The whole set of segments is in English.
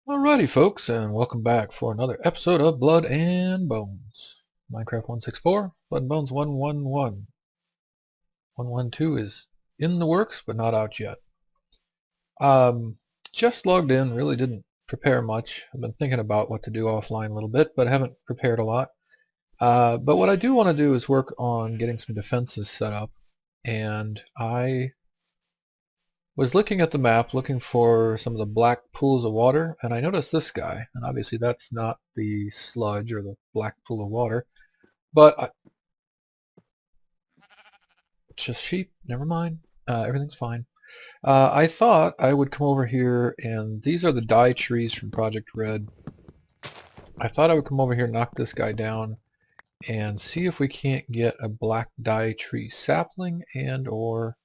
Alrighty folks, and welcome back for another episode of Blood and Bones. Minecraft 164, Blood and Bones 111. 112 is in the works, but not out yet. Just logged in, really didn't prepare much. I've been thinking about what to do offline a little bit, but I haven't prepared a lot. But what I do want to do is work on getting some defenses set up, and I was looking at the map looking for some of the black pools of water, and I noticed this guy, and obviously that's not the sludge or the black pool of water, but it's just sheep, never mind, everything's fine. I thought I would come over here, and these are the dye trees from Project Red. I thought I would come over here, knock this guy down, and see if we can't get a black dye tree sapling and or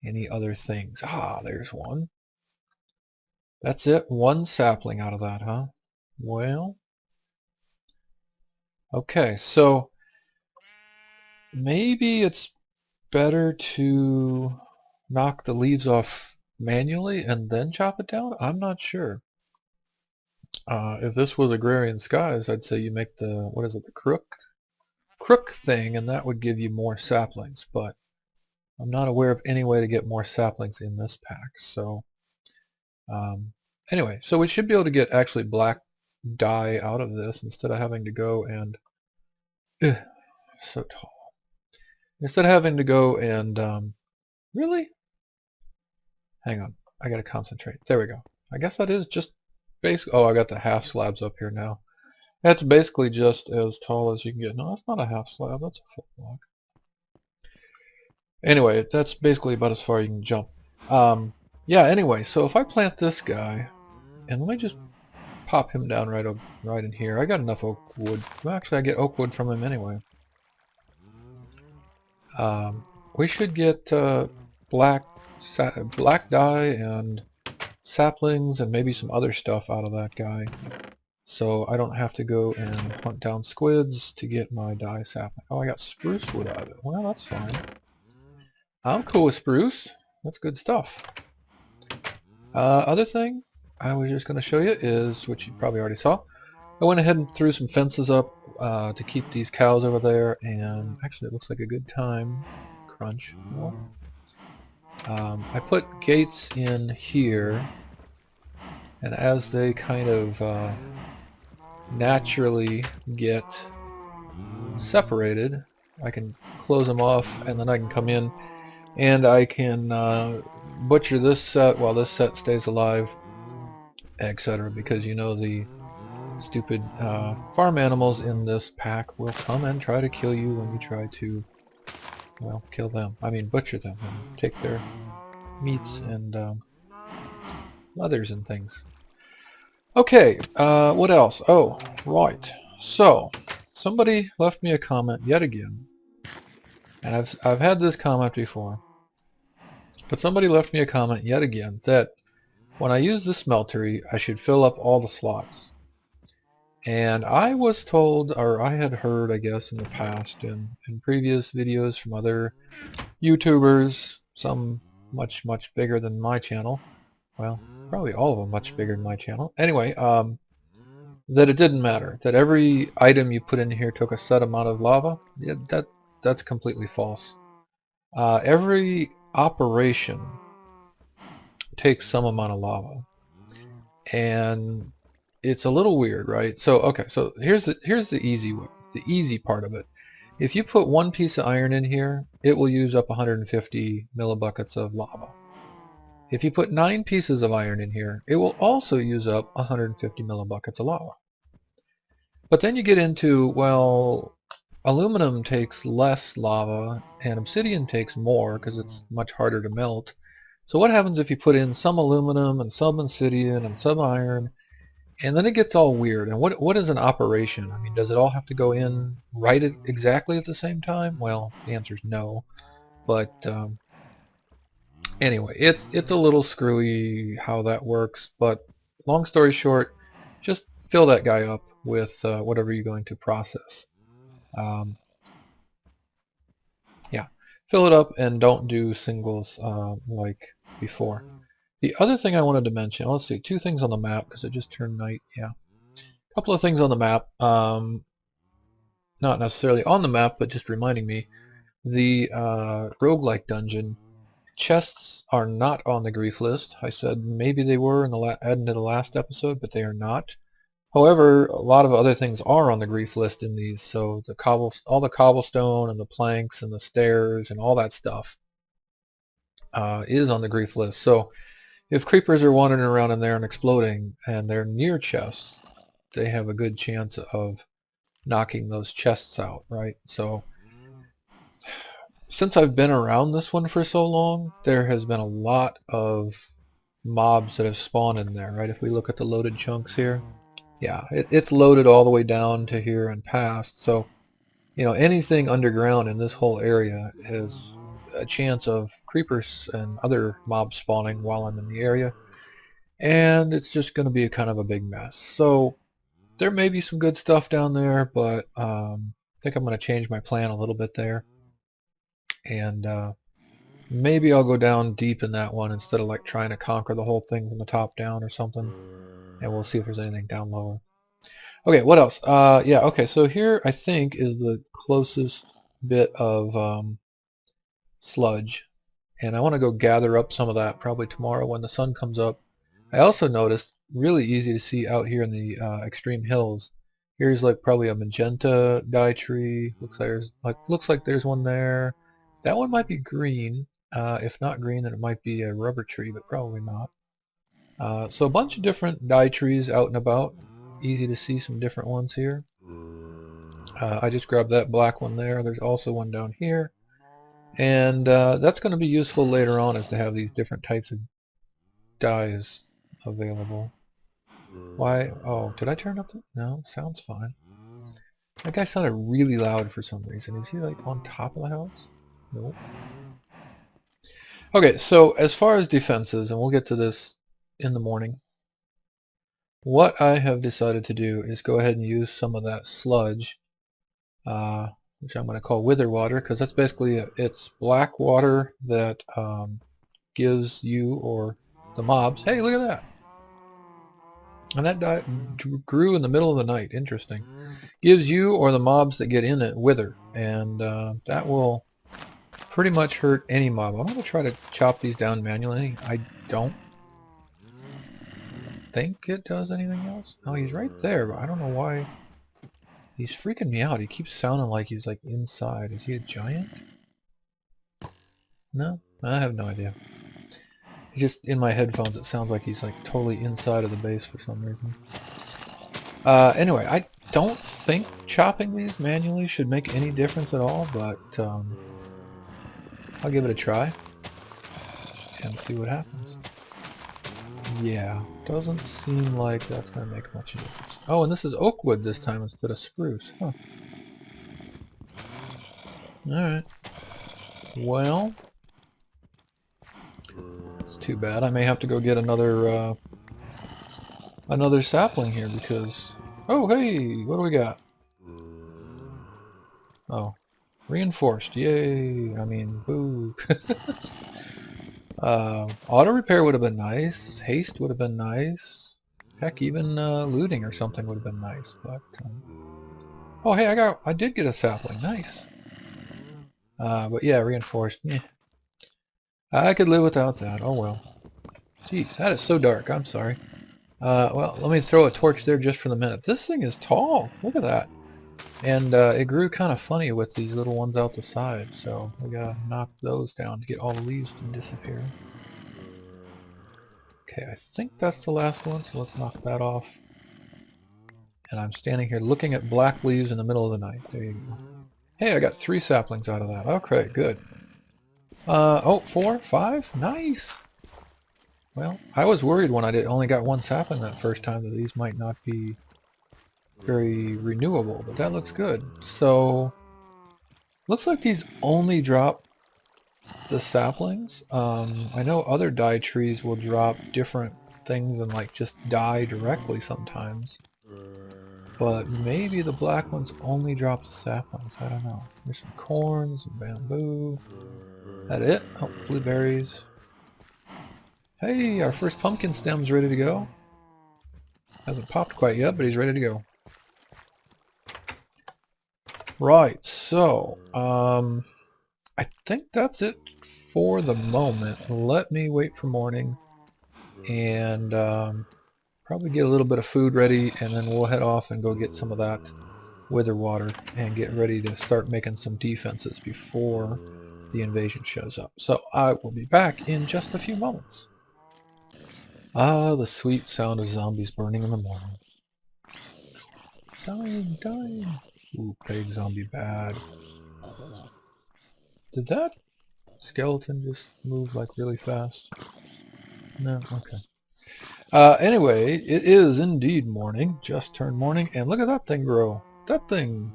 any other things. Ah, there's one. That's it, one sapling out of that, huh? Well, okay, so maybe it's better to knock the leaves off manually and then chop it down? I'm not sure. If this was Agrarian Skies, I'd say you make the, what is it, the crook thing, and that would give you more saplings, but I'm not aware of any way to get more saplings in this pack. So um, anyway, so we should be able to get actually black dye out of this instead of having to go and so tall. Instead of having to go and really? Hang on. I gotta concentrate. There we go. I guess that is just basic. Oh, I got the half slabs up here now. That's basically just as tall as you can get. No, that's not a half slab. That's a full block. Anyway, that's basically about as far as you can jump. Yeah, anyway, so if I plant this guy, and let me just pop him down right in here. I got enough oak wood. Well, actually, I get oak wood from him anyway. We should get black black dye and saplings and maybe some other stuff out of that guy, so I don't have to go and hunt down squids to get my dye sapling. Oh, I got spruce wood out of it. Well, that's fine. I'm cool with spruce. That's good stuff. Other thing I was just going to show you is, which you probably already saw, I went ahead and threw some fences up to keep these cows over there, and actually it looks like a good time. Crunch. Well, I put gates in here, and as they kind of naturally get separated, I can close them off, and then I can come in and I can butcher this set while this set stays alive, etc. Because you know the stupid farm animals in this pack will come and try to kill you when you try to, well, kill them. I mean butcher them and take their meats and leathers and things. Okay, what else? Oh, right. So, somebody left me a comment yet again, and I've had this comment before, but somebody left me a comment yet again that when I use the Smeltery, I should fill up all the slots. And I was told, or I had heard, I guess, in the past, in previous videos from other YouTubers, some much, much bigger than my channel, well, probably all of them much bigger than my channel. Anyway, that it didn't matter, that every item you put in here took a set amount of lava. Yeah, that's completely false. Every operation takes some amount of lava, and it's a little weird, right? So okay, so here's the easy part of it. If you put one piece of iron in here, it will use up 150 millibuckets of lava. If you put 9 pieces of iron in here, it will also use up 150 millibuckets of lava. But then you get into, well, aluminum takes less lava and obsidian takes more because it's much harder to melt. So what happens if you put in some aluminum and some obsidian and some iron, and then it gets all weird? And what is an operation? I mean, does it all have to go in right at exactly at the same time? Well, the answer is no. But anyway, it's a little screwy how that works. But long story short, just fill that guy up with whatever you're going to process. Yeah, fill it up and don't do singles like before. The other thing I wanted to mention, let's see, two things on the map, because it just turned night, yeah. A couple of things on the map, not necessarily on the map, but just reminding me. The roguelike dungeon chests are not on the grief list. I said maybe they were in the end of the last episode, but they are not. However, a lot of other things are on the grief list in these, so all the cobblestone and the planks and the stairs and all that stuff is on the grief list. So if creepers are wandering around in there and exploding and they're near chests, they have a good chance of knocking those chests out, right? So since I've been around this one for so long, there has been a lot of mobs that have spawned in there, right? If we look at the loaded chunks here, yeah, it's loaded all the way down to here and past. So, you know, anything underground in this whole area has a chance of creepers and other mobs spawning while I'm in the area, and it's just going to be a kind of a big mess. So there may be some good stuff down there, but I think I'm going to change my plan a little bit there, and maybe I'll go down deep in that one instead of like trying to conquer the whole thing from the top down or something, and we'll see if there's anything down lower. Okay, what else? Yeah, okay, so here I think is the closest bit of sludge, and I want to go gather up some of that probably tomorrow when the sun comes up. I also noticed, really easy to see out here in the extreme hills, here's like probably a magenta dye tree. Looks like there's one there. That one might be green. If not green, then it might be a rubber tree, but probably not. So a bunch of different dye trees out and about. Easy to see some different ones here. I just grabbed that black one there. There's also one down here. And that's going to be useful later on, is to have these different types of dyes available. Why? Oh, did I turn up the... No, sounds fine. That guy sounded really loud for some reason. Is he like on top of the house? Nope. Okay, so as far as defenses, and we'll get to this in the morning, what I have decided to do is go ahead and use some of that sludge, which I'm going to call wither water, because that's basically it's black water that gives you, or the mobs, hey, look at that! And that grew in the middle of the night. Interesting. Gives you or the mobs that get in it wither, and that will pretty much hurt any mob. I'm going to try to chop these down manually. I don't think it does anything else. Oh, he's right there, but I don't know why. He's freaking me out. He keeps sounding like he's like inside. Is he a giant? No? I have no idea. Just in my headphones it sounds like he's like totally inside of the base for some reason. Anyway, I don't think chopping these manually should make any difference at all, but I'll give it a try and see what happens. Yeah, doesn't seem like that's going to make much of a difference. Oh, and this is oak wood this time instead of spruce. Huh. Alright. Well, it's too bad. I may have to go get another sapling here because... Oh, hey! What do we got? Oh. Reinforced. Yay! I mean, boo. Auto repair would have been nice. Haste would have been nice. Heck, even looting or something would have been nice. But oh, hey, I did get a sapling. Nice. But yeah, reinforced. Yeah. I could live without that. Oh well. Jeez, that is so dark. I'm sorry. Well, let me throw a torch there just for the minute. This thing is tall. Look at that. And it grew kind of funny with these little ones out the side, so we gotta knock those down to get all the leaves to disappear. Okay, I think that's the last one, so let's knock that off. And I'm standing here looking at black leaves in the middle of the night. There you go. Hey, I got 3 saplings out of that. Okay, good. Oh, 4? 5? Nice! Well, I was worried when I only got 1 sapling that first time that these might not be very renewable, but that looks good. So, looks like these only drop the saplings. I know other dye trees will drop different things and like just die directly sometimes. But maybe the black ones only drop the saplings. I don't know. There's some corn, some bamboo. That it? Oh, blueberries. Hey, our first pumpkin stem's ready to go. Hasn't popped quite yet, but he's ready to go. Right, so, I think that's it for the moment. Let me wait for morning and probably get a little bit of food ready, and then we'll head off and go get some of that wither water and get ready to start making some defenses before the invasion shows up. So I will be back in just a few moments. Ah, the sweet sound of zombies burning in the morning. Dying, dying. Ooh, plague zombie bad. Did that skeleton just move like really fast? No, okay. Anyway, it is indeed morning, just turned morning, and look at that thing grow. That thing,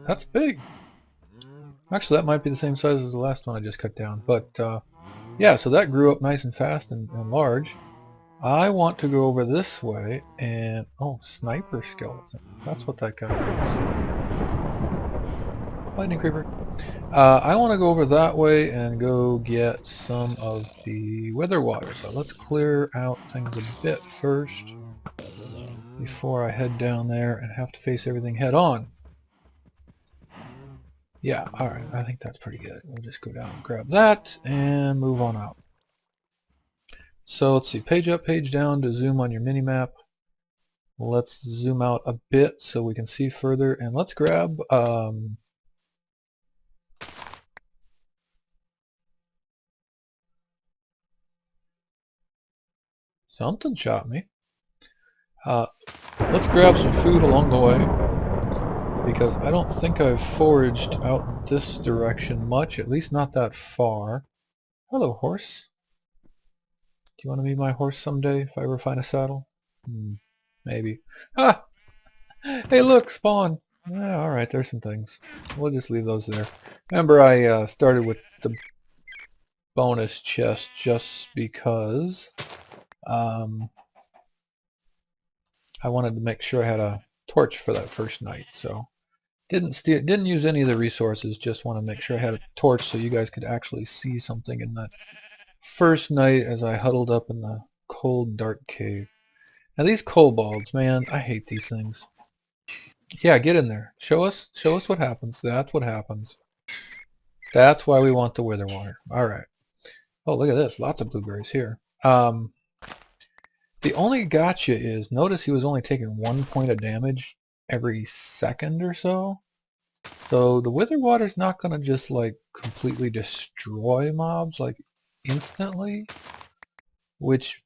that's big. Actually, that might be the same size as the last one I just cut down, but yeah, so that grew up nice and fast and large. I want to go over this way and, oh, sniper skeleton. That's what that guy is. Lightning creeper. I want to go over that way and go get some of the wither water, but let's clear out things a bit first before I head down there and have to face everything head on. Yeah, alright, I think that's pretty good. We'll just go down and grab that and move on out. So let's see, page up, page down to zoom on your mini-map. Let's zoom out a bit so we can see further, and let's grab something shot me. Let's grab some food along the way, because I don't think I've foraged out this direction much, at least not that far. Hello, horse. Do you want to be my horse someday if I ever find a saddle? Maybe. Ah! Hey look, spawn! Yeah, alright, there's some things. We'll just leave those there. Remember I started with the bonus chest just because I wanted to make sure I had a torch for that first night, so didn't use any of the resources, just want to make sure I had a torch so you guys could actually see something in that first night as I huddled up in the cold dark cave. Now these kobolds, man, I hate these things. Yeah, get in there. Show us what happens. That's what happens. That's why we want the wither water. Alright. Oh, look at this. Lots of blueberries here. The only gotcha is, notice he was only taking 1 point of damage every second or so. So the wither water's not going to just like completely destroy mobs like instantly, which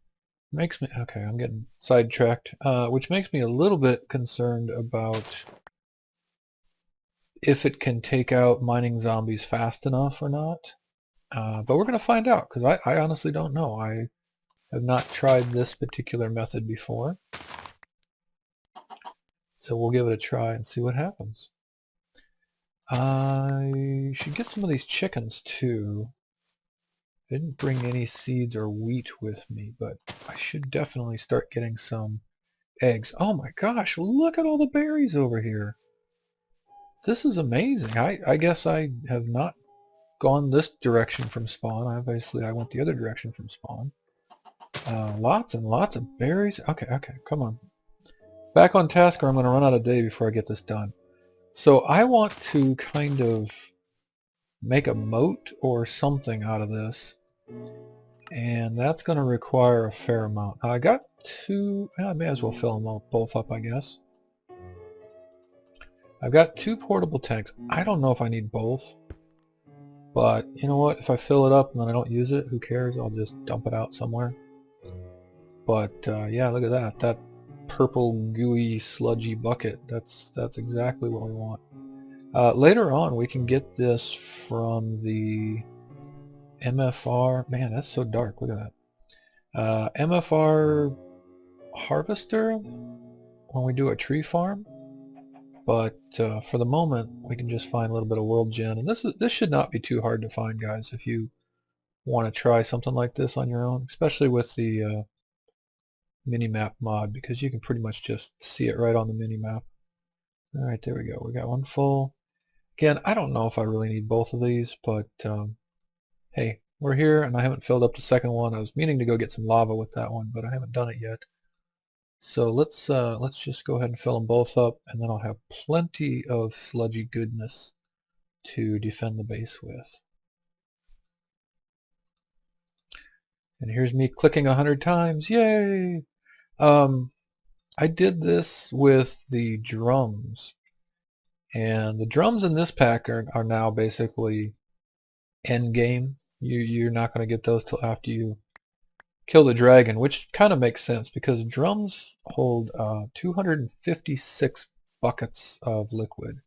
makes me, okay, I'm getting sidetracked, which makes me a little bit concerned about if it can take out mining zombies fast enough or not. But we're going to find out, because I honestly don't know. I have not tried this particular method before. So we'll give it a try and see what happens. I should get some of these chickens too. I didn't bring any seeds or wheat with me, but I should definitely start getting some eggs. Oh my gosh, look at all the berries over here. This is amazing. I guess I have not gone this direction from spawn. Obviously I went the other direction from spawn. Lots and lots of berries. Okay, come on. Back on task or I'm going to run out of day before I get this done. So I want to kind of make a moat or something out of this, and that's going to require a fair amount. I got two, I may as well fill them both up, I guess. I've got 2 portable tanks. I don't know if I need both, but you know what, if I fill it up and then I don't use it, who cares, I'll just dump it out somewhere. But yeah, look at that purple gooey sludgy bucket. That's exactly what we want. Later on we can get this from the MFR. Man, that's so dark. Look at that. MFR harvester when we do a tree farm. But for the moment, we can just find a little bit of world gen. And this should not be too hard to find, guys, if you want to try something like this on your own, especially with the mini-map mod, because you can pretty much just see it right on the mini-map. Alright, there we go. We got one full. Again, I don't know if I really need both of these, but hey, we're here, and I haven't filled up the second one. I was meaning to go get some lava with that one, but I haven't done it yet. So let's just go ahead and fill them both up, and then I'll have plenty of sludgy goodness to defend the base with. And here's me clicking 100 times. Yay! I did this with the drums, and the drums in this pack are now basically end game. You're not going to get those till after you kill the dragon, which kind of makes sense because drums hold 256 buckets of liquid.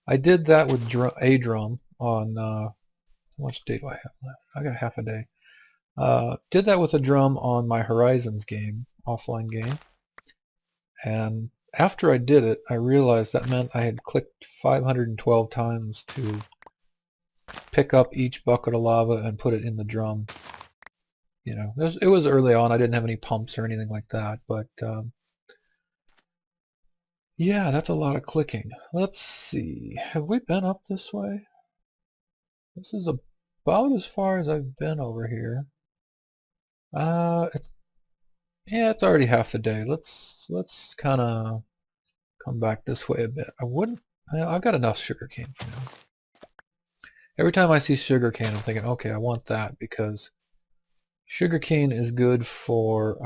I did that with a drum on how much day do I have left? I got half a day. Did that with a drum on my Horizons game, offline game, and after I did it, I realized that meant I had clicked 512 times to pick up each bucket of lava and put it in the drum. You know, it was early on. I didn't have any pumps or anything like that, but yeah, that's a lot of clicking. Let's see. Have we been up this way? This is about as far as I've been over here. It's already half the day. Let's kind of come back this way a bit. I've got enough sugarcane for now. Every time I see sugarcane, I'm thinking, okay, I want that because sugarcane is good for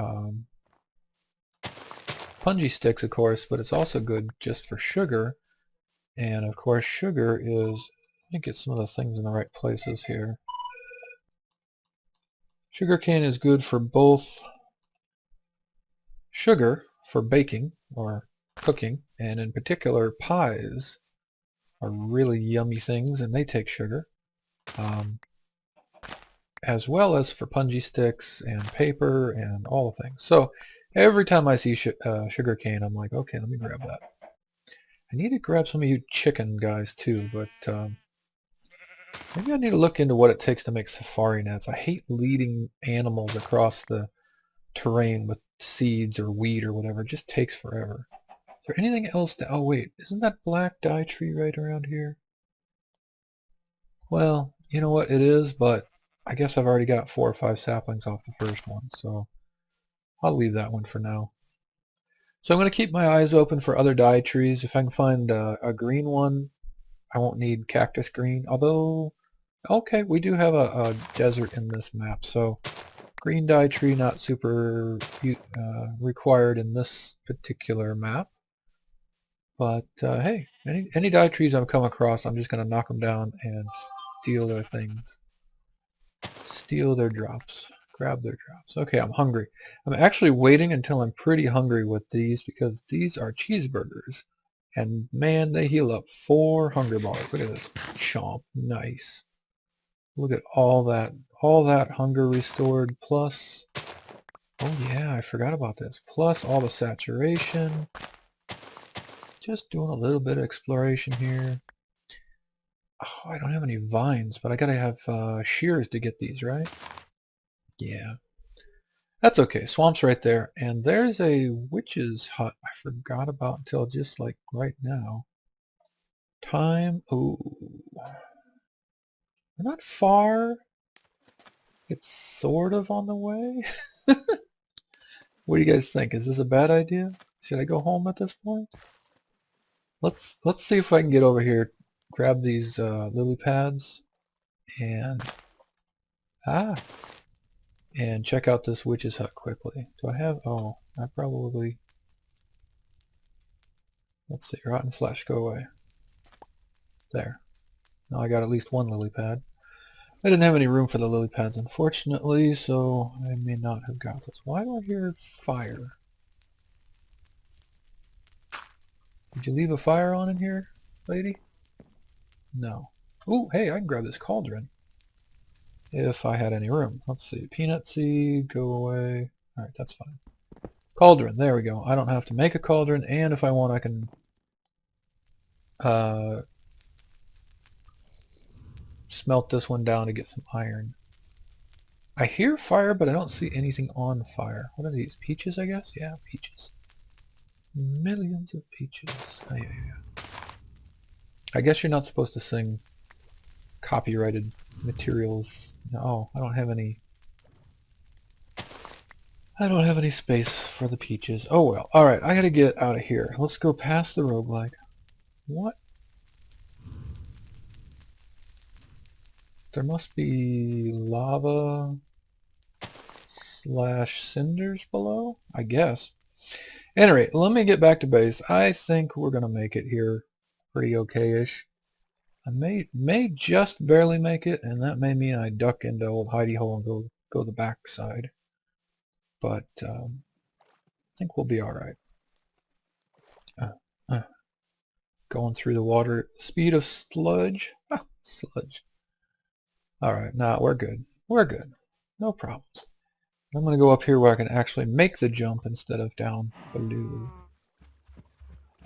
punji sticks, of course, but it's also good just for sugar. And of course, sugar is, let me get some of the things in the right places here. Sugarcane is good for both sugar for baking or cooking, and in particular pies are really yummy things, and they take sugar, as well as for punji sticks and paper and all the things. So every time I see sugarcane, I'm like, okay, let me grab that. I need to grab some of you chicken guys too, but maybe I need to look into what it takes to make safari nets. I hate leading animals across the terrain with seeds or wheat or whatever. It just takes forever. Is there anything else to... Oh wait, isn't that black dye tree right around here? Well, you know what, it is, but I guess I've already got 4 or 5 saplings off the first one, so I'll leave that one for now. So I'm going to keep my eyes open for other dye trees. If I can find a green one, I won't need cactus green, although, okay, we do have a desert in this map, so green dye tree not super required in this particular map. But hey, any dye trees I've come across, I'm just going to knock them down and steal their things. Steal their drops. Grab their drops. Okay, I'm hungry. I'm actually waiting until I'm pretty hungry with these because these are cheeseburgers. And man, they heal up 4 hunger bars. Look at this. Chomp. Nice. Look at all that hunger restored plus... Oh yeah, I forgot about this. Plus all the saturation. Just doing a little bit of exploration here. Oh, I don't have any vines, but I gotta have shears to get these, right? Yeah. That's okay. Swamp's right there. And there's a witch's hut I forgot about until just like right now. Time. Ooh. We're not far. It's sort of on the way. What do you guys think? Is this a bad idea? Should I go home at this point? Let's see if I can get over here, grab these lily pads, and and check out this witch's hut quickly. Do I have? Oh, I probably. Let's see. Rotten flesh, go away. There. Now I got at least 1 lily pad. I didn't have any room for the lily pads, unfortunately, so I may not have got this. Why do I hear fire? Did you leave a fire on in here, lady? No. Ooh, hey, I can grab this cauldron. If I had any room. Let's see. Peanut seed, go away. Alright, that's fine. Cauldron, there we go. I don't have to make a cauldron, and if I want I can smelt this one down to get some iron. I hear fire, but I don't see anything on fire. What are these? Peaches, I guess? Yeah, peaches. Millions of peaches. Oh, yeah. I guess you're not supposed to sing copyrighted materials. Oh, I don't have any. I don't have any space for the peaches. Oh well. Alright, I gotta get out of here. Let's go past the roguelike. What? There must be lava / cinders below? I guess. Anyway, let me get back to base. I think we're gonna make it here pretty okay-ish. I may just barely make it, and that may mean I duck into old hidey hole and go the back side. But I think we'll be alright. Going through the water, speed of sludge. Ah, sludge. Alright, nah, we're good. We're good. No problems. I'm going to go up here where I can actually make the jump instead of down below.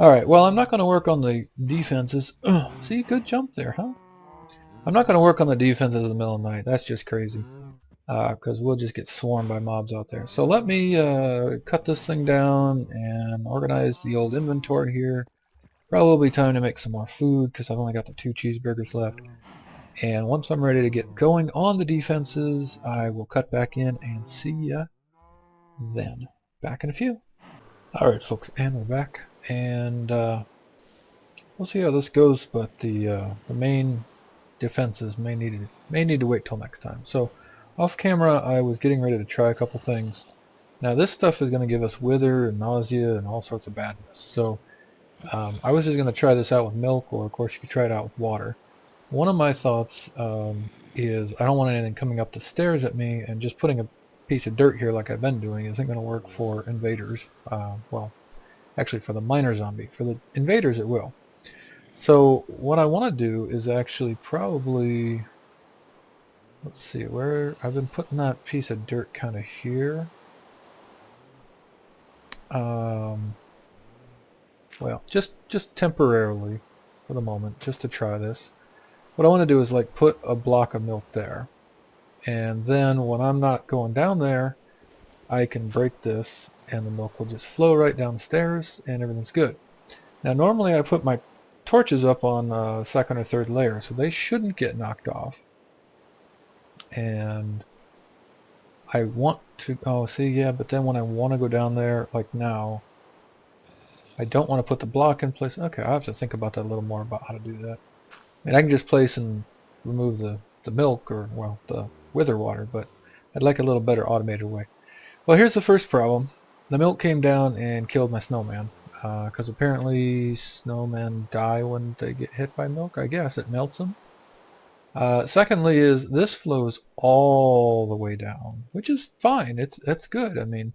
Alright, well, I'm not going to work on the defenses. Ugh, see, good jump there, huh? I'm not going to work on the defenses in the middle of the night. That's just crazy. Because we'll just get swarmed by mobs out there. So let me cut this thing down and organize the old inventory here. Probably time to make some more food because I've only got the 2 cheeseburgers left. And once I'm ready to get going on the defenses, I will cut back in and see ya then. Back in a few. Alright folks, and we're back. And we'll see how this goes, but the main defenses may need to wait till next time. So off camera I was getting ready to try a couple things. Now this stuff is going to give us wither and nausea and all sorts of badness. So I was just going to try this out with milk, or of course you could try it out with water. One of my thoughts is I don't want anything coming up the stairs at me, and just putting a piece of dirt here like I've been doing isn't going to work for invaders. Well, actually for the miner zombie. For the invaders it will. So what I want to do is actually probably, let's see, where I've been putting that piece of dirt kind of here. Well, just temporarily for the moment, just to try this. What I want to do is like put a block of milk there, and then when I'm not going down there, I can break this and the milk will just flow right down the stairs and everything's good. Now normally I put my torches up on second or third layer, so they shouldn't get knocked off. And I want to, oh see, yeah, but then when I want to go down there, like now, I don't want to put the block in place. Okay, I have to think about that a little more about how to do that. I mean, I can just place and remove the milk, or, well, the wither water, but I'd like a little better automated way. Well, here's the first problem. The milk came down and killed my snowman, because apparently snowmen die when they get hit by milk. I guess it melts them. Secondly is this flows all the way down, which is fine. It's good. I mean,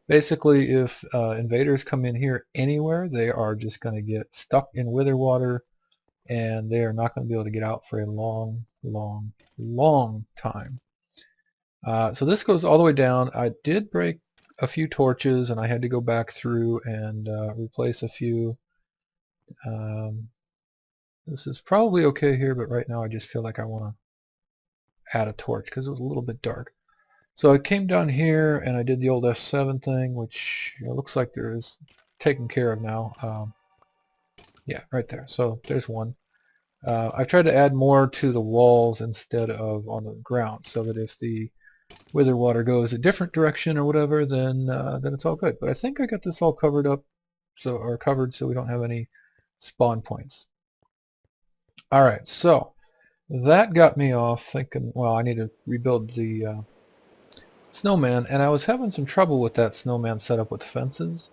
basically if invaders come in here anywhere, they are just going to get stuck in wither water, and they are not going to be able to get out for a long, long, long time. So this goes all the way down. I did break a few torches, and I had to go back through and replace a few. This is probably okay here, but right now I just feel like I want to add a torch because it was a little bit dark. So I came down here and I did the old F7 thing, which looks like there is taken care of now. Yeah, right there. So there's one. I've tried to add more to the walls instead of on the ground, so that if the wither water goes a different direction or whatever, then it's all good. But I think I got this all covered up, covered so we don't have any spawn points. Alright, so that got me off thinking, well, I need to rebuild the snowman, and I was having some trouble with that snowman setup with fences.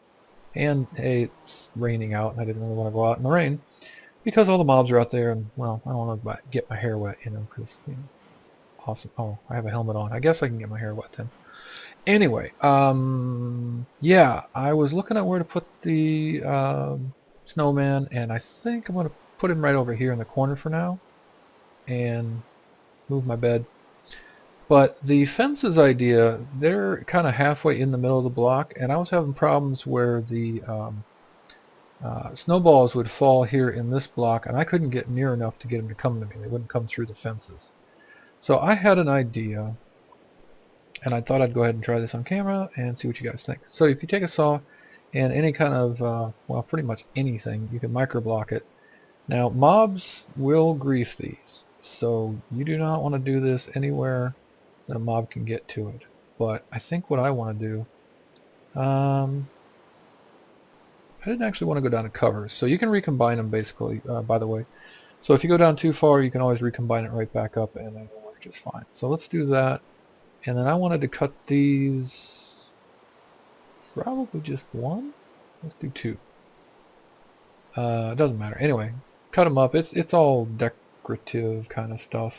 And hey, it's raining out, and I didn't really want to go out in the rain because all the mobs are out there, and well, I don't want to get my hair wet, because awesome. Oh, I have a helmet on. I guess I can get my hair wet then. Anyway, yeah, I was looking at where to put the snowman, and I think I'm going to put him right over here in the corner for now and move my bed. But the fences idea, they're kind of halfway in the middle of the block, and I was having problems where the snowballs would fall here in this block, and I couldn't get near enough to get them to come to me. They wouldn't come through the fences. So I had an idea, and I thought I'd go ahead and try this on camera and see what you guys think. So if you take a saw and any kind of, well, pretty much anything, you can microblock it. Now, mobs will grief these. So you do not want to do this anywhere that a mob can get to it. But I think what I want to do, I didn't actually want to go down to covers. So you can recombine them basically, by the way. So if you go down too far, you can always recombine it right back up and it'll work just fine. So let's do that. And then I wanted to cut these, probably just one. Let's do two. It doesn't matter. Anyway, cut them up. It's all decorative kind of stuff.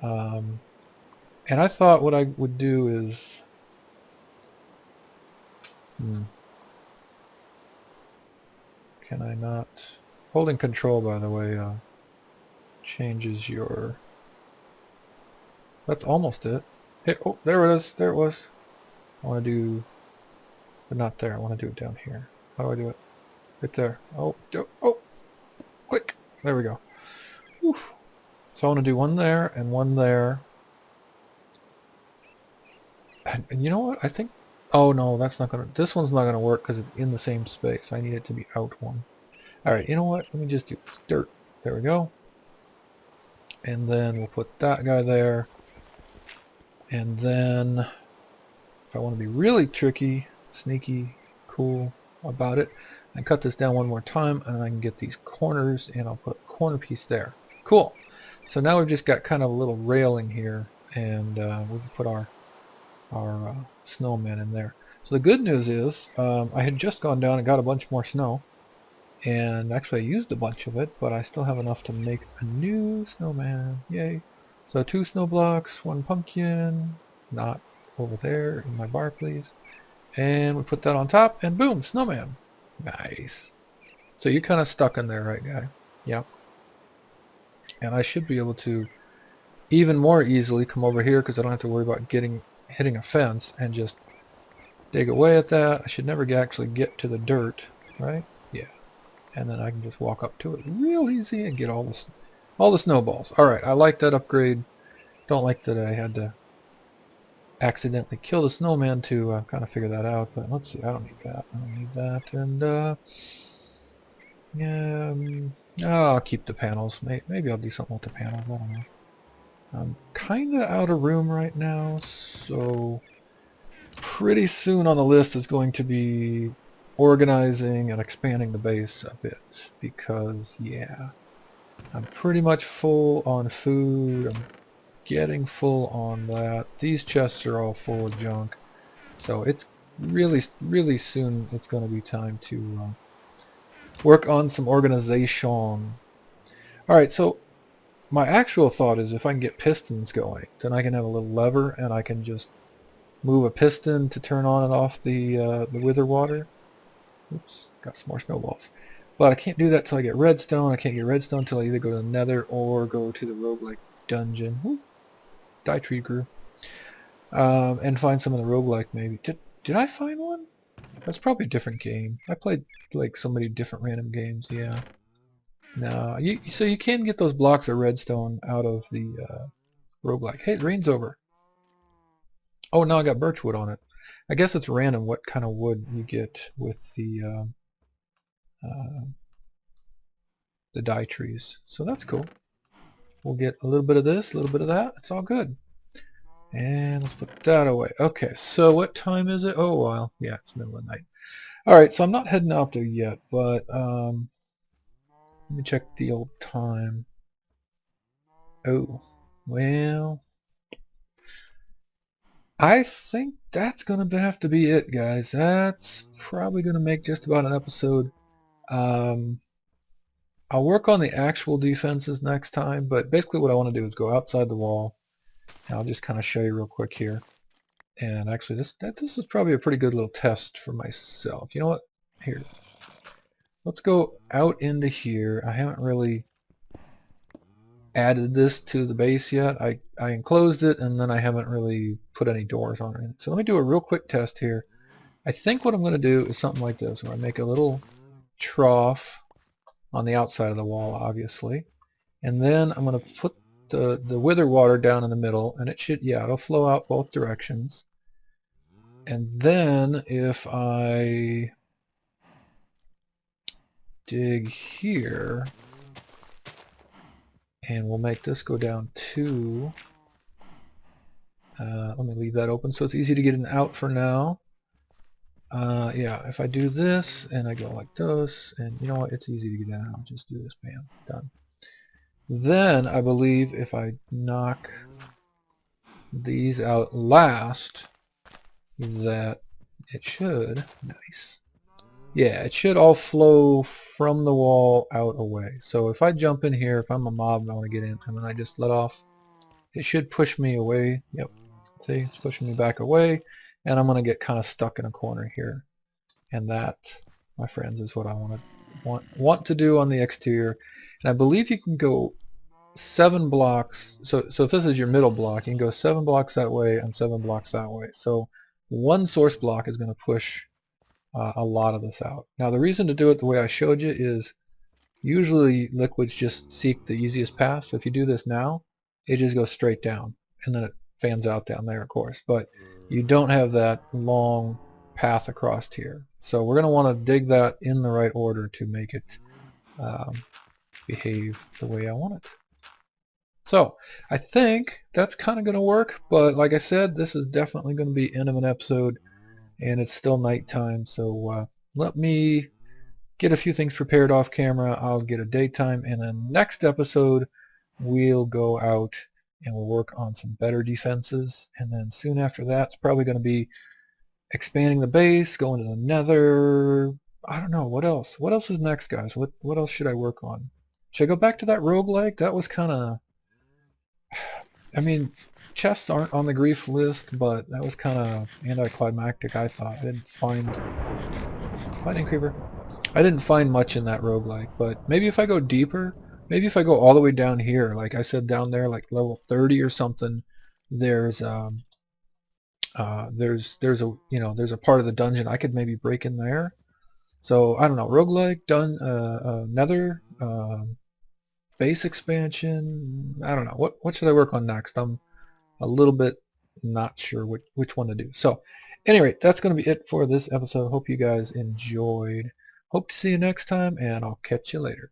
And I thought what I would do is, can I not? Holding control, by the way, changes your. That's almost it. Hey, oh, there it is. There it was. I want to do, but not there. I want to do it down here. How do I do it? Right there. Oh, oh, click. There we go. Whew. So I want to do one there and one there. And you know what? I think. Oh no, that's not gonna. This one's not gonna work because it's in the same space. I need it to be out one. All right. You know what? Let me just do this. Dirt. There we go. And then we'll put that guy there. And then, if I want to be really tricky, sneaky, cool about it, I cut this down one more time, and I can get these corners, and I'll put a corner piece there. Cool. So now we've just got kind of a little railing here, and we can put our snowman in there. So the good news is, I had just gone down and got a bunch more snow, and actually I used a bunch of it, but I still have enough to make a new snowman. Yay. So 2 snow blocks, 1 pumpkin, not over there in my bar please. And we put that on top, and boom, snowman. Nice. So you're kind of stuck in there, right guy? Yeah. And I should be able to even more easily come over here because I don't have to worry about hitting a fence and just dig away at that. I should never actually get to the dirt, right? Yeah. And then I can just walk up to it real easy and get all the snowballs. Alright, I like that upgrade. Don't like that I had to accidentally kill the snowman to kind of figure that out, but let's see, I don't need that. I don't need that, and yeah, I'll keep the panels. Maybe I'll do something with the panels, I don't know. I'm kind of out of room right now, so pretty soon on the list is going to be organizing and expanding the base a bit, because yeah, I'm pretty much full on food. I'm getting full on that. These chests are all full of junk, so it's really soon it's going to be time to work on some organization. Alright, so my actual thought is if I can get pistons going, then I can have a little lever and I can just move a piston to turn on and off the wither water. Oops, got some more snowballs. But I can't do that till I get redstone. I can't get redstone until I either go to the nether or go to the roguelike dungeon. Woo, die tree grew. And find some of the roguelike maybe. Did I find one? That's probably a different game. I played like so many different random games, yeah. No, so you can get those blocks of redstone out of the roguelike. Hey, the rain's over. Oh, now I got birchwood on it. I guess it's random what kind of wood you get with the dye trees. So that's cool. We'll get a little bit of this, a little bit of that. It's all good. And let's put that away. Okay, so what time is it? Oh, well, yeah, it's middle of the night. Alright, so I'm not heading out there yet, but let me check the old time. Oh, well, I think that's going to have to be it, guys. That's probably going to make just about an episode. I'll work on the actual defenses next time, but basically what I want to do is go outside the wall, and I'll just kind of show you real quick here. And actually, this is probably a pretty good little test for myself. You know what? Here. Let's go out into here. I haven't really added this to the base yet. I enclosed it, and then I haven't really put any doors on it. So let me do a real quick test here. I think what I'm going to do is something like this, where I make a little trough on the outside of the wall, obviously. And then I'm going to put the wither water down in the middle, and it should, yeah, it'll flow out both directions. And then if I dig here, And we'll make this go down to, let me leave that open so it's easy to get in and out for now. Yeah, if I do this and I go like this, and you know what, it's easy to get in. I'll just do this, bam, done. Then I believe if I knock these out last, that it should, nice. Yeah, it should all flow from the wall out away. So if I jump in here, if I'm a mob and I want to get in, and then I just let off, it should push me away. Yep, see, it's pushing me back away, and I'm going to get kind of stuck in a corner here. And that, my friends, is what I want to do on the exterior. And I believe you can go 7 blocks. So if this is your middle block, you can go 7 blocks that way and 7 blocks that way. So one source block is going to push a lot of this out. Now the reason to do it the way I showed you is usually liquids just seek the easiest path. So if you do this now, it just goes straight down, and then it fans out down there, of course. But you don't have that long path across here. So we're going to want to dig that in the right order to make it behave the way I want it. So I think that's kind of going to work, but like I said, this is definitely going to be end of an episode, and it's still nighttime, so let me get a few things prepared off camera. I'll get a daytime, and then next episode we'll go out and we'll work on some better defenses, and then soon after that it's probably going to be expanding the base, going to the nether. I don't know, what else is next, guys? What else should I work on? Should I go back to that roguelike? That was kind of, I mean, chests aren't on the grief list, but that was kind of anticlimactic, I thought. I didn't find... Lightning creeper. I didn't find much in that roguelike, but maybe if I go deeper, maybe if I go all the way down here, like I said down there, like level 30 or something, there's a there's a part of the dungeon I could maybe break in there. So I don't know, roguelike, nether, base expansion. I don't know, what should I work on next? I'm a little bit not sure which one to do. So anyway, that's going to be it for this episode. Hope you guys enjoyed. Hope to see you next time, and I'll catch you later.